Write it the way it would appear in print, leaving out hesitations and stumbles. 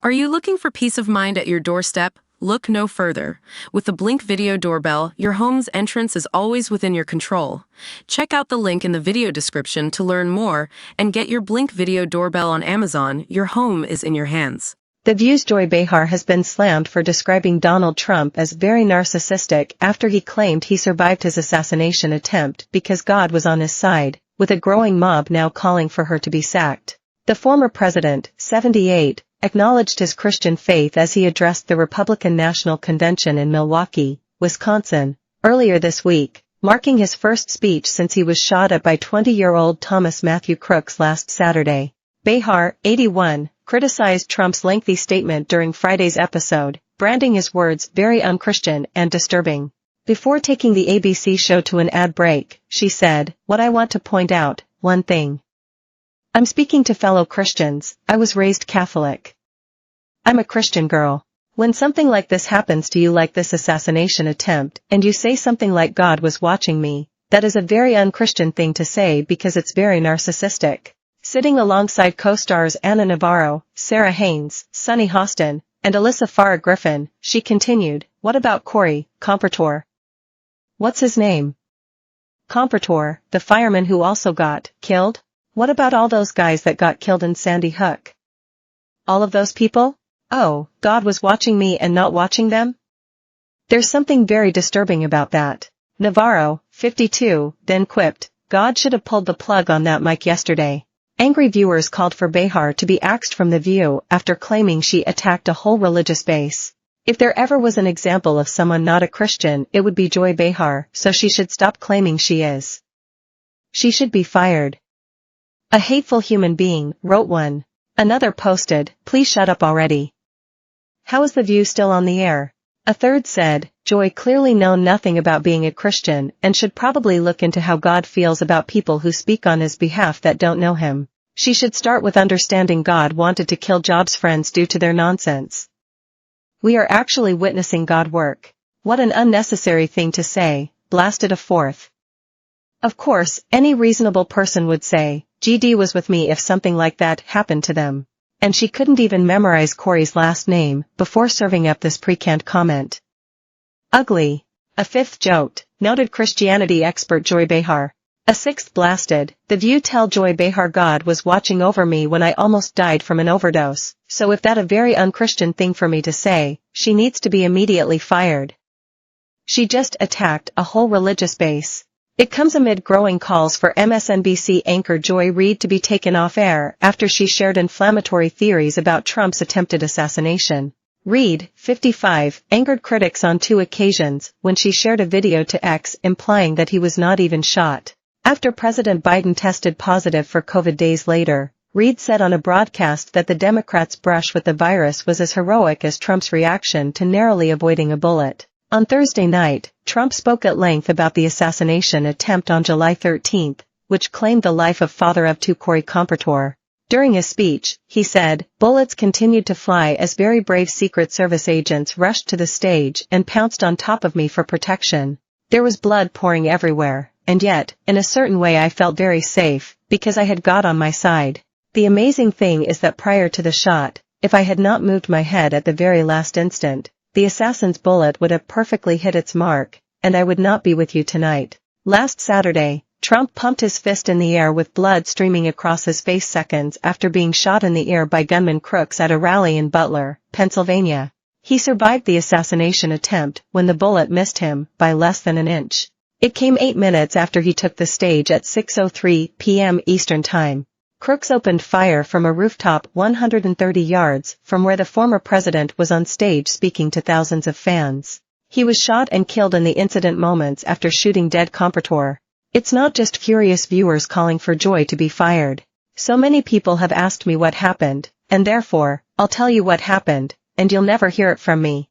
Are you looking for peace of mind at your doorstep? Look no further. With the Blink Video Doorbell, your home's entrance is always within your control. Check out the link in the video description to learn more and get your Blink Video Doorbell on Amazon. Your home is in your hands. The View's Joy Behar has been slammed for describing Donald Trump as very narcissistic after he claimed he survived his assassination attempt because God was on his side, with a growing mob now calling for her to be sacked. The former president, 78, acknowledged his Christian faith as he addressed the Republican National Convention in Milwaukee, Wisconsin, earlier this week, marking his first speech since he was shot at by 20-year-old Thomas Matthew Crooks last Saturday. Behar, 81, criticized Trump's lengthy statement during Friday's episode, branding his words very unchristian and disturbing. Before taking the ABC show to an ad break, she said, "What I want to point out, one thing. I'm speaking to fellow Christians. I was raised Catholic. I'm a Christian girl. When something like this happens to you, like this assassination attempt, and you say something like God was watching me, that is a very unchristian thing to say because it's very narcissistic." Sitting alongside co-stars Anna Navarro, Sarah Haynes, Sunny Hostin, and Alyssa Farah Griffin, she continued, "What about Corey Compertor? What's his name? Compertor, the fireman who also got killed? What about all those guys that got killed in Sandy Hook? All of those people? Oh, God was watching me and not watching them? There's something very disturbing about that." Navarro, 52, then quipped, "God should have pulled the plug on that mic yesterday." Angry viewers called for Behar to be axed from The View after claiming she attacked a whole religious base. If there ever was an example of someone not a Christian, it would be Joy Behar, so she should stop claiming she is. She should be fired. "A hateful human being," wrote one. Another posted, "Please shut up already. How is The View still on the air?" A third said, "Joy clearly know nothing about being a Christian and should probably look into how God feels about people who speak on his behalf that don't know him. She should start with understanding God wanted to kill Job's friends due to their nonsense. We are actually witnessing God work. What an unnecessary thing to say," blasted a fourth. Of course, any reasonable person would say, GD was with me if something like that happened to them. And she couldn't even memorize Corey's last name before serving up this pre-canned comment. Ugly. A fifth joked, noted Christianity expert Joy Behar. A sixth blasted, "The View tell Joy Behar God was watching over me when I almost died from an overdose, so if that a very unchristian thing for me to say, she needs to be immediately fired. She just attacked a whole religious base." It comes amid growing calls for MSNBC anchor Joy Reid to be taken off air after she shared inflammatory theories about Trump's attempted assassination. Reid, 55, angered critics on 2 occasions when she shared a video to X implying that he was not even shot. After President Biden tested positive for COVID days later, Reid said on a broadcast that the Democrats' brush with the virus was as heroic as Trump's reaction to narrowly avoiding a bullet. On Thursday night, Trump spoke at length about the assassination attempt on July 13, which claimed the life of father of 2 Corey Compertor. During his speech, he said, "Bullets continued to fly as very brave Secret Service agents rushed to the stage and pounced on top of me for protection. There was blood pouring everywhere, and yet, in a certain way I felt very safe, because I had God on my side. The amazing thing is that prior to the shot, if I had not moved my head at the very last instant, the assassin's bullet would have perfectly hit its mark, and I would not be with you tonight." Last Saturday, Trump pumped his fist in the air with blood streaming across his face seconds after being shot in the ear by gunman Crooks at a rally in Butler, Pennsylvania. He survived the assassination attempt when the bullet missed him by less than an inch. It came 8 minutes after he took the stage at 6:03 p.m. Eastern Time. Crooks opened fire from a rooftop 130 yards from where the former president was on stage speaking to thousands of fans. He was shot and killed in the incident moments after shooting dead Compertor. It's not just furious viewers calling for Joy to be fired. So many people have asked me what happened, and therefore, I'll tell you what happened, and you'll never hear it from me.